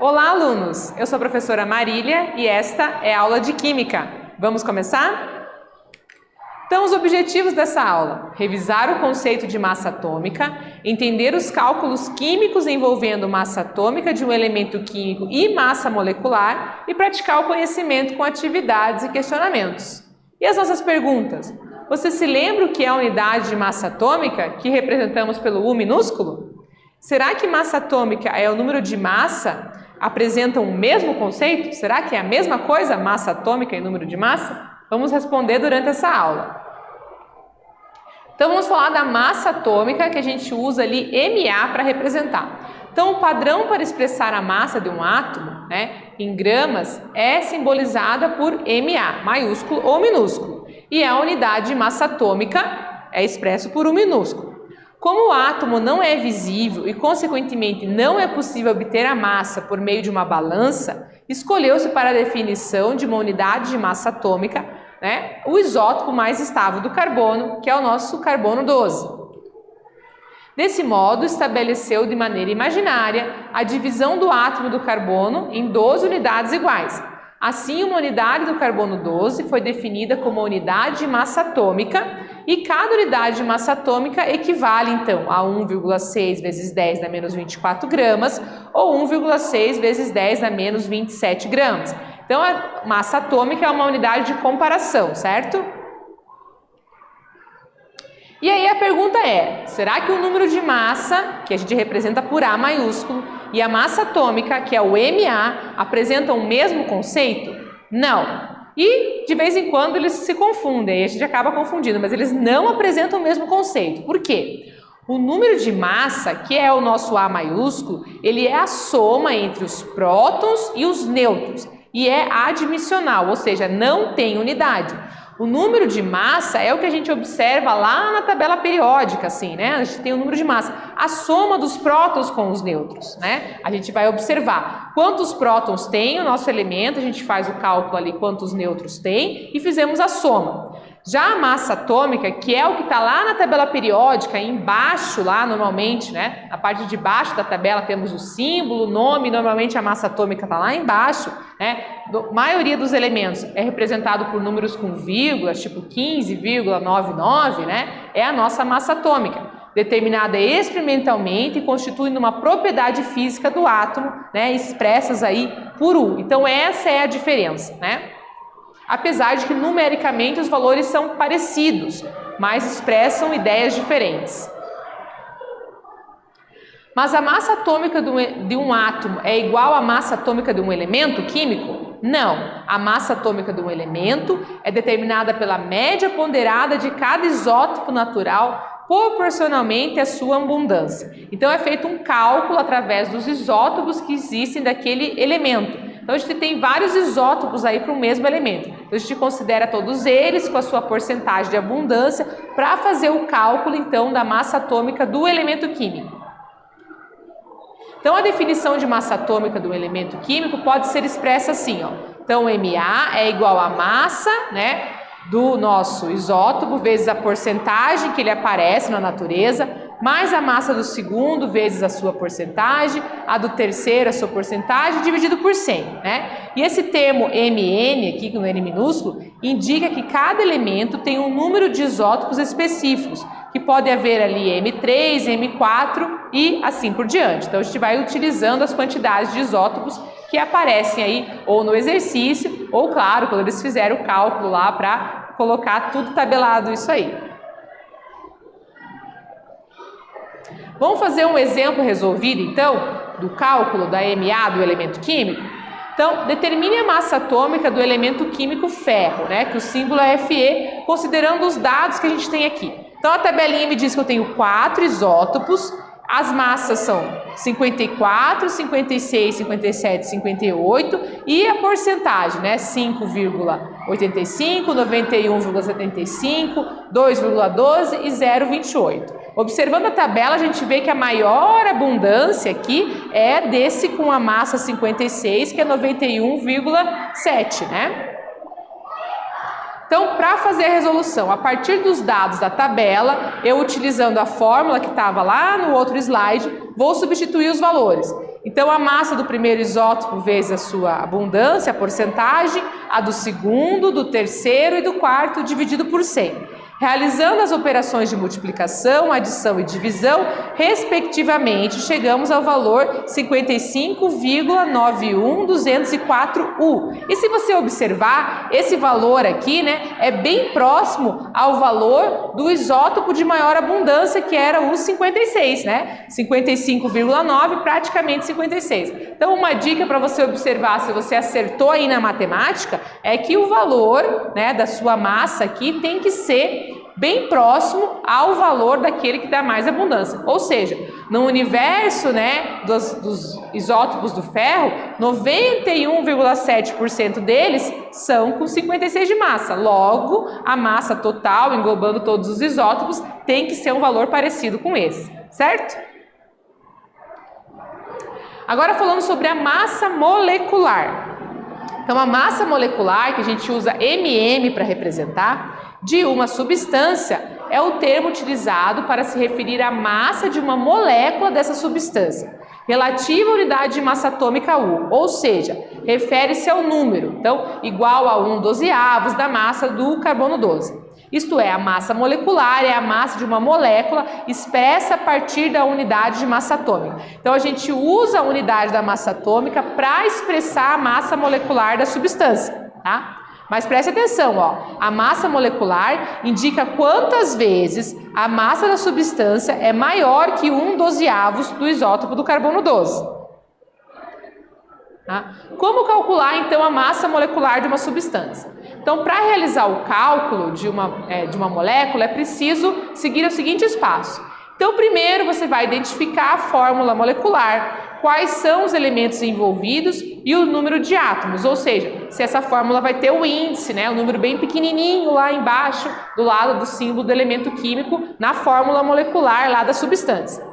Olá, alunos! Eu sou a professora Marília e esta é a aula de Química. Vamos começar? Então, os objetivos dessa aula: revisar o conceito de massa atômica, entender os cálculos químicos envolvendo massa atômica de um elemento químico e massa molecular e praticar o conhecimento com atividades e questionamentos. E as nossas perguntas? Você se lembra o que é a unidade de massa atômica, que representamos pelo U minúsculo? Será que massa atômica é o número de massa? Apresentam o mesmo conceito? Será que é a mesma coisa, massa atômica e número de massa? Vamos responder durante essa aula. Então vamos falar da massa atômica, que a gente usa ali MA para representar. Então o padrão para expressar a massa de um átomo, em gramas, é simbolizada por MA, maiúsculo ou minúsculo. E a unidade de massa atômica é expresso por U minúsculo. Como o átomo não é visível e, consequentemente, não é possível obter a massa por meio de uma balança, escolheu-se para a definição de uma unidade de massa atômica, o isótopo mais estável do carbono, que é o nosso carbono 12. Desse modo, estabeleceu de maneira imaginária a divisão do átomo do carbono em 12 unidades iguais. Assim, uma unidade do carbono 12 foi definida como unidade de massa atômica e cada unidade de massa atômica equivale, então, a 1,6 vezes 10 na menos 24 gramas ou 1,6 vezes 10 na menos 27 gramas. Então, a massa atômica é uma unidade de comparação, certo? E aí a pergunta é, será que o número de massa, que a gente representa por A maiúsculo, e a massa atômica, que é o MA, apresentam o mesmo conceito? Não. E de vez em quando eles se confundem, e a gente acaba confundindo, mas eles não apresentam o mesmo conceito. Por quê? O número de massa, que é o nosso A maiúsculo, ele é a soma entre os prótons e os nêutrons, e é admissional, ou seja, não tem unidade. O número de massa é o que a gente observa lá na tabela periódica, assim, A gente tem o número de massa, a soma dos prótons com os nêutrons, A gente vai observar quantos prótons tem o nosso elemento, a gente faz o cálculo ali quantos nêutrons tem e fizemos a soma. Já a massa atômica, que é o que está lá na tabela periódica, embaixo lá normalmente, Na parte de baixo da tabela temos o símbolo, o nome, normalmente a massa atômica está lá embaixo, A maioria dos elementos é representado por números com vírgulas, tipo 15,99, É a nossa massa atômica, determinada experimentalmente e constituindo uma propriedade física do átomo, expressas aí por U. Então essa é a diferença, Apesar de que numericamente os valores são parecidos, mas expressam ideias diferentes. Mas a massa atômica de um átomo é igual à massa atômica de um elemento químico? Não. A massa atômica de um elemento é determinada pela média ponderada de cada isótopo natural proporcionalmente à sua abundância. Então é feito um cálculo através dos isótopos que existem daquele elemento. Então a gente tem vários isótopos aí para o mesmo elemento. Então a gente considera todos eles com a sua porcentagem de abundância para fazer o cálculo então da massa atômica do elemento químico. Então a definição de massa atômica do elemento químico pode ser expressa assim, Então MA é igual à massa, do nosso isótopo vezes a porcentagem que ele aparece na natureza, mais a massa do segundo vezes a sua porcentagem, a do terceiro a sua porcentagem, dividido por 100, E esse termo Mn, aqui com N minúsculo, indica que cada elemento tem um número de isótopos específicos, que pode haver ali M3, M4 e assim por diante. Então a gente vai utilizando as quantidades de isótopos que aparecem aí ou no exercício, ou claro, quando eles fizeram o cálculo lá para colocar tudo tabelado isso aí. Vamos fazer um exemplo resolvido, então, do cálculo da MA do elemento químico? Então, determine a massa atômica do elemento químico ferro, que o símbolo é Fe, considerando os dados que a gente tem aqui. Então, a tabelinha me diz que eu tenho 4 isótopos, as massas são 54, 56, 57, 58 e a porcentagem, 5,85, 91,75, 2,12 e 0,28. Observando a tabela, a gente vê que a maior abundância aqui é desse com a massa 56, que é 91,7, Então, para fazer a resolução, a partir dos dados da tabela, eu utilizando a fórmula que estava lá no outro slide, vou substituir os valores. Então, a massa do primeiro isótopo vezes a sua abundância, a porcentagem, a do segundo, do terceiro e do quarto dividido por 100. Realizando as operações de multiplicação, adição e divisão, respectivamente, chegamos ao valor 55,91204U. E se você observar, esse valor aqui, né, é bem próximo ao valor do isótopo de maior abundância, que era o 56, né? 55,9, praticamente 56. Então, uma dica para você observar se você acertou aí na matemática é que o valor, né, da sua massa aqui tem que ser bem próximo ao valor daquele que dá mais abundância. Ou seja, no universo, né, dos isótopos do ferro, 91,7% deles são com 56 de massa. Logo, a massa total, englobando todos os isótopos, tem que ser um valor parecido com esse, certo? Agora falando sobre a massa molecular. Então, a massa molecular, que a gente usa MM para representar, de uma substância é o termo utilizado para se referir à massa de uma molécula dessa substância, relativa à unidade de massa atômica U, ou seja, refere-se ao número, então, igual a 1/12 da massa do carbono 12. Isto é, a massa molecular é a massa de uma molécula expressa a partir da unidade de massa atômica. Então, a gente usa a unidade da massa atômica para expressar a massa molecular da substância, tá? Mas preste atenção, ó, a massa molecular indica quantas vezes a massa da substância é maior que 1/12 do isótopo do carbono 12. Tá? Como calcular, então, a massa molecular de uma substância? Então, para realizar o cálculo de uma molécula, é preciso seguir os seguintes passos. Então, primeiro você vai identificar a fórmula molecular, quais são os elementos envolvidos e o número de átomos, ou seja, se essa fórmula vai ter o índice, né, o número bem pequenininho lá embaixo, do lado do símbolo do elemento químico, na fórmula molecular lá da substância.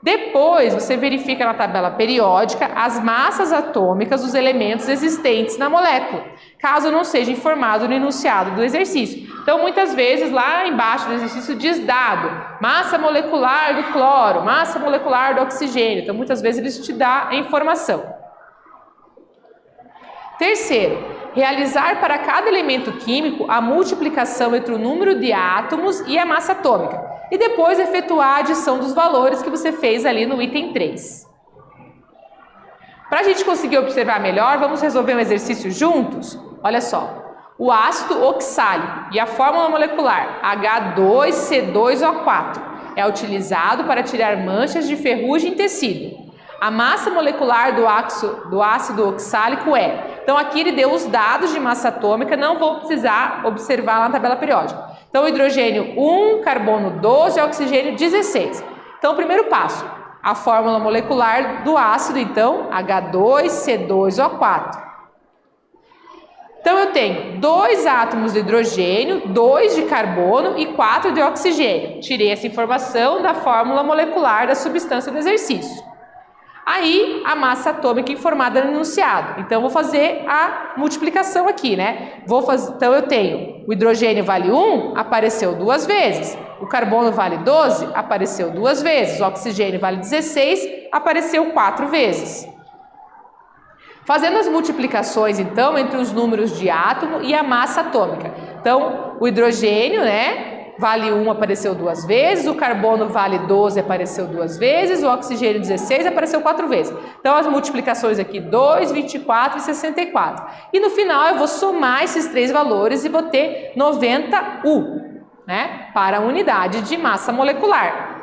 Depois, você verifica na tabela periódica as massas atômicas dos elementos existentes na molécula, caso não seja informado no enunciado do exercício. Então, muitas vezes, lá embaixo do exercício diz dado, massa molecular do cloro, massa molecular do oxigênio. Então, muitas vezes eles te dão a informação. Terceiro, realizar para cada elemento químico a multiplicação entre o número de átomos e a massa atômica. E depois efetuar a adição dos valores que você fez ali no item 3. Para a gente conseguir observar melhor, vamos resolver um exercício juntos? Olha só, o ácido oxálico e a fórmula molecular H2C2O4 é utilizado para tirar manchas de ferrugem em tecido. A massa molecular do ácido oxálico é... Então, aqui ele deu os dados de massa atômica, não vou precisar observar lá na tabela periódica. Então, hidrogênio 1, carbono 12, oxigênio 16. Então, primeiro passo, a fórmula molecular do ácido, então, H2C2O4. Então, eu tenho 2 átomos de hidrogênio, 2 de carbono e 4 de oxigênio. Tirei essa informação da fórmula molecular da substância do exercício. Aí, a massa atômica informada no enunciado. Então, vou fazer a multiplicação aqui, né? Então, eu tenho o hidrogênio vale 1, apareceu 2 vezes. O carbono vale 12, apareceu 2 vezes. O oxigênio vale 16, apareceu 4 vezes. Fazendo as multiplicações, então, entre os números de átomo e a massa atômica. Então, o hidrogênio, né? Vale 1, apareceu 2 vezes, o carbono vale 12, apareceu 2 vezes, o oxigênio 16, apareceu 4 vezes. Então, as multiplicações aqui, 2, 24 e 64. E no final, eu vou somar esses 3 valores e vou ter 90U, né? Para a unidade de massa molecular.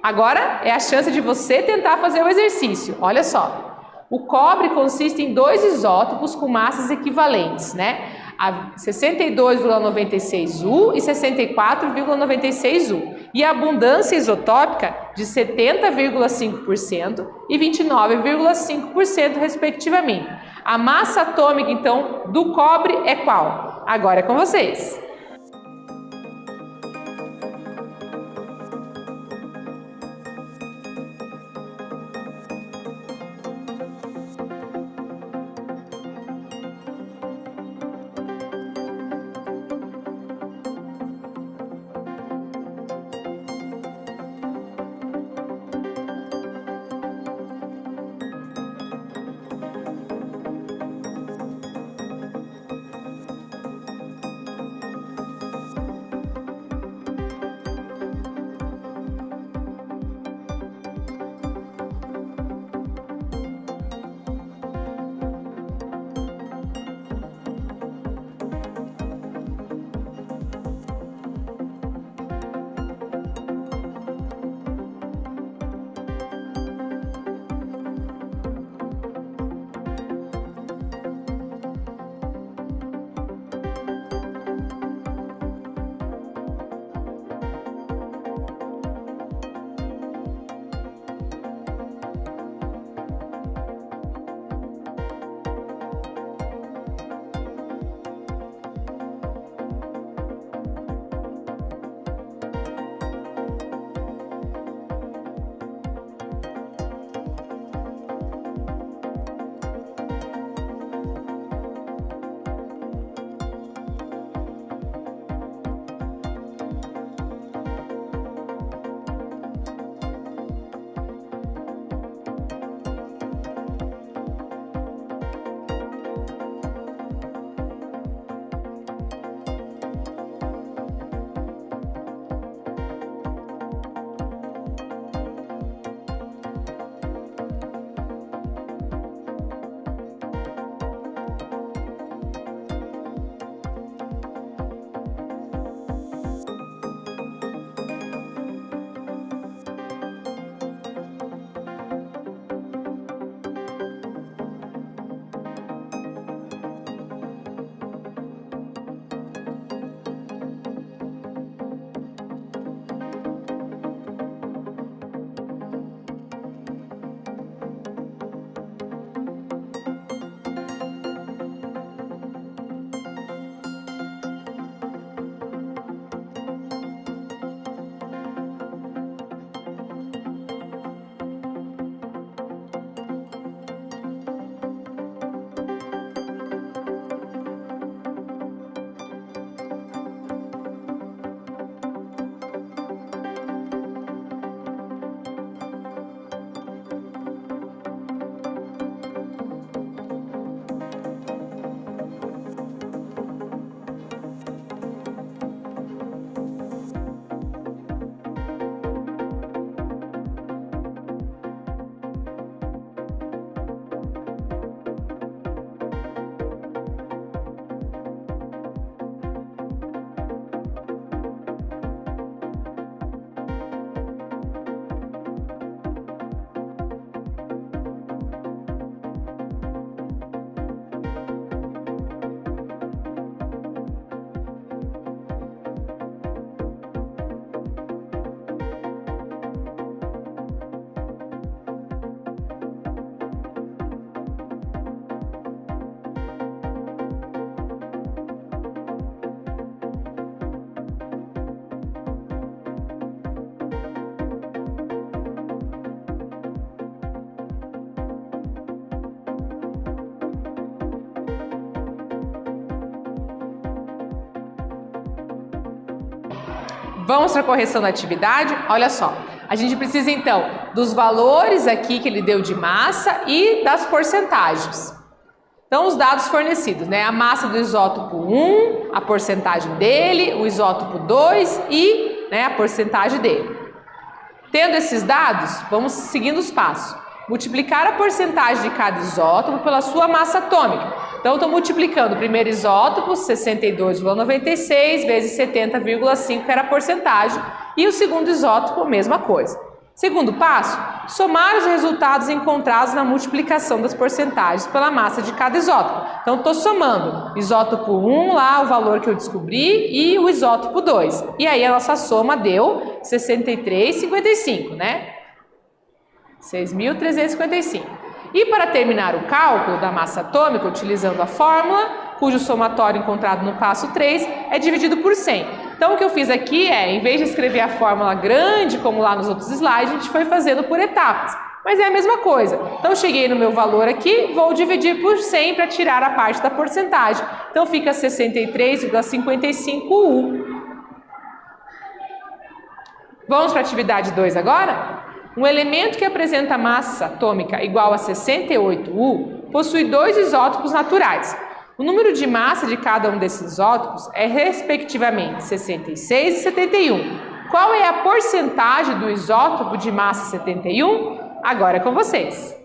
Agora, é a chance de você tentar fazer o exercício. Olha só. O cobre consiste em 2 isótopos com massas equivalentes, né? A 62,96U e 64,96U. E a abundância isotópica de 70,5% e 29,5%, respectivamente. A massa atômica, então, do cobre é qual? Agora é com vocês. Vamos para a correção da atividade? Olha só, a gente precisa então dos valores aqui que ele deu de massa e das porcentagens. Então, os dados fornecidos, né? A massa do isótopo 1, a porcentagem dele, o isótopo 2 e, né, a porcentagem dele. Tendo esses dados, vamos seguindo os passos. Multiplicar a porcentagem de cada isótopo pela sua massa atômica. Então, estou multiplicando o primeiro isótopo, 62,96 vezes 70,5, que era a porcentagem, e o segundo isótopo, mesma coisa. Segundo passo, somar os resultados encontrados na multiplicação das porcentagens pela massa de cada isótopo. Então, estou somando isótopo 1, lá o valor que eu descobri, e o isótopo 2. E aí, a nossa soma deu 63,55, né? 6.355. E para terminar o cálculo da massa atômica, utilizando a fórmula, cujo somatório encontrado no passo 3 é dividido por 100. Então, o que eu fiz aqui é, em vez de escrever a fórmula grande, como lá nos outros slides, a gente foi fazendo por etapas. Mas é a mesma coisa. Então, eu cheguei no meu valor aqui, vou dividir por 100 para tirar a parte da porcentagem. Então, fica 63,55U. Vamos para a atividade 2 agora? Um elemento que apresenta massa atômica igual a 68U possui 2 isótopos naturais. O número de massa de cada um desses isótopos é respectivamente 66 e 71. Qual é a porcentagem do isótopo de massa 71? Agora é com vocês.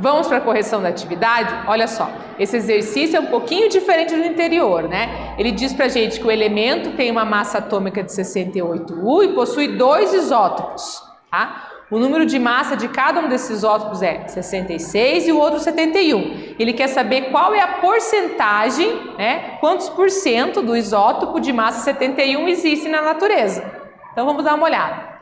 Vamos para a correção da atividade? Olha só, esse exercício é um pouquinho diferente do anterior, né? Ele diz pra gente que o elemento tem uma massa atômica de 68U e possui 2 isótopos, tá? O número de massa de cada um desses isótopos é 66 e o outro 71. Ele quer saber qual é a porcentagem, né? Quantos por cento do isótopo de massa 71 existe na natureza. Então vamos dar uma olhada.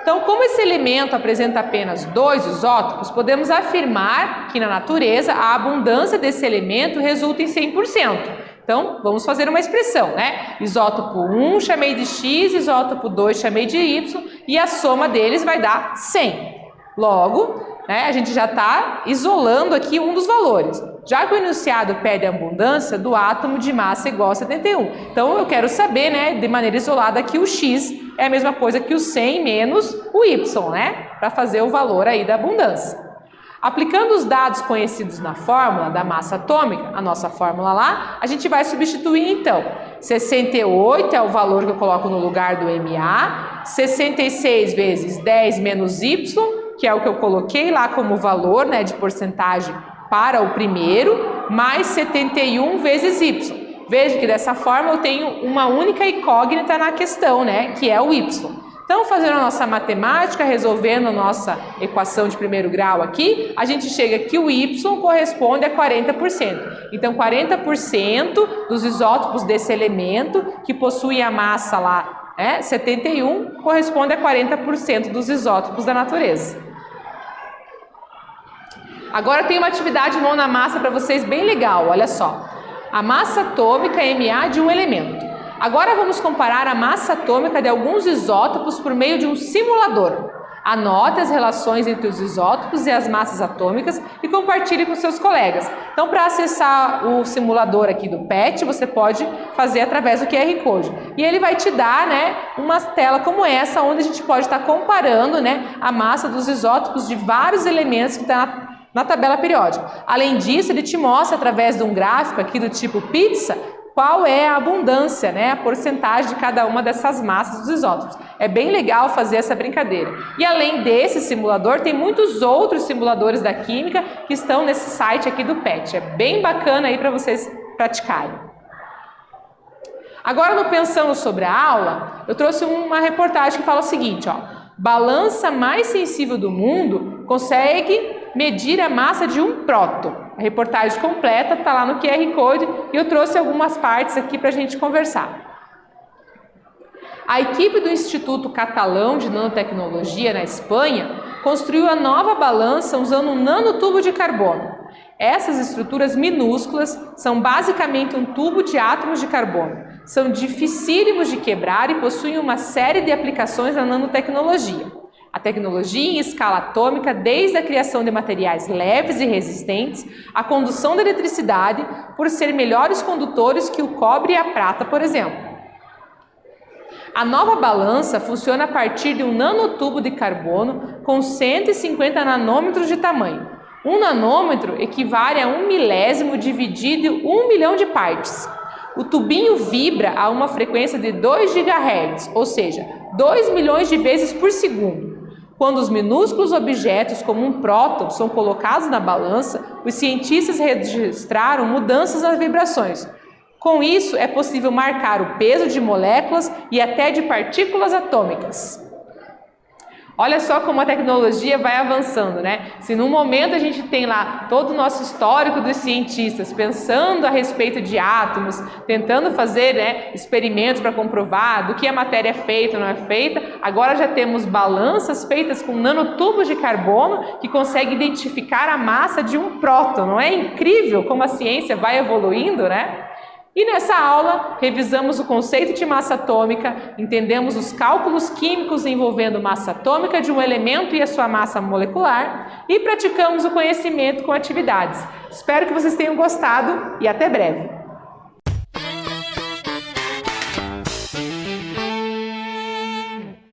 Então, como esse elemento apresenta apenas 2 isótopos, podemos afirmar que na natureza a abundância desse elemento resulta em 100%. Então, vamos fazer uma expressão, né? Isótopo 1 chamei de X, isótopo 2 chamei de Y e a soma deles vai dar 100. Logo, né, a gente já está isolando aqui um dos valores. Já que o enunciado pede a abundância do átomo de massa igual a 71. Então, eu quero saber, né, de maneira isolada que o X é a mesma coisa que o 100 menos o Y, né? Para fazer o valor aí da abundância. Aplicando os dados conhecidos na fórmula da massa atômica, a nossa fórmula lá, a gente vai substituir então. 68 é o valor que eu coloco no lugar do MA, 66 vezes 10 menos Y, que é o que eu coloquei lá como valor, né, de porcentagem para o primeiro, mais 71 vezes Y. Veja que dessa forma eu tenho uma única incógnita na questão, né, que é o Y. Então, fazendo a nossa matemática, resolvendo a nossa equação de primeiro grau aqui, a gente chega que o Y corresponde a 40%. Então, 40% dos isótopos desse elemento, que possui a massa lá, 71, corresponde a 40% dos isótopos da natureza. Agora tem uma atividade mão na massa para vocês bem legal, olha só. A massa atômica MA de um elemento. Agora vamos comparar a massa atômica de alguns isótopos por meio de um simulador. Anote as relações entre os isótopos e as massas atômicas e compartilhe com seus colegas. Então, para acessar o simulador aqui do PET, você pode fazer através do QR Code. E ele vai te dar, né, uma tela como essa, onde a gente pode estar comparando, né, a massa dos isótopos de vários elementos que está na tabela periódica. Além disso, ele te mostra através de um gráfico aqui do tipo pizza, qual é a abundância, né, a porcentagem de cada uma dessas massas dos isótopos. É bem legal fazer essa brincadeira. E além desse simulador, tem muitos outros simuladores da química que estão nesse site aqui do PET. É bem bacana aí para vocês praticarem. Agora, no Pensando sobre a Aula, eu trouxe uma reportagem que fala o seguinte, ó. Balança mais sensível do mundo consegue medir a massa de um próton. A reportagem completa está lá no QR Code e eu trouxe algumas partes aqui para a gente conversar. A equipe do Instituto Catalão de Nanotecnologia, na Espanha, construiu a nova balança usando um nanotubo de carbono. Essas estruturas minúsculas são basicamente um tubo de átomos de carbono. São dificílimos de quebrar e possuem uma série de aplicações na nanotecnologia. A tecnologia em escala atômica, desde a criação de materiais leves e resistentes, a condução da eletricidade, por ser melhores condutores que o cobre e a prata, por exemplo. A nova balança funciona a partir de um nanotubo de carbono com 150 nanômetros de tamanho. Um nanômetro equivale a 1 milésimo dividido em 1 milhão de partes. O tubinho vibra a uma frequência de 2 GHz, ou seja, 2 milhões de vezes por segundo. Quando os minúsculos objetos, como um próton, são colocados na balança, os cientistas registraram mudanças nas vibrações. Com isso, é possível marcar o peso de moléculas e até de partículas atômicas. Olha só como a tecnologia vai avançando, né? Se num momento a gente tem lá todo o nosso histórico dos cientistas pensando a respeito de átomos, tentando fazer, né, experimentos para comprovar do que a matéria é feita ou não é feita, agora já temos balanças feitas com nanotubos de carbono que conseguem identificar a massa de um próton. Não é incrível como a ciência vai evoluindo, né? E nessa aula, revisamos o conceito de massa atômica, entendemos os cálculos químicos envolvendo massa atômica de um elemento e a sua massa molecular e praticamos o conhecimento com atividades. Espero que vocês tenham gostado e até breve!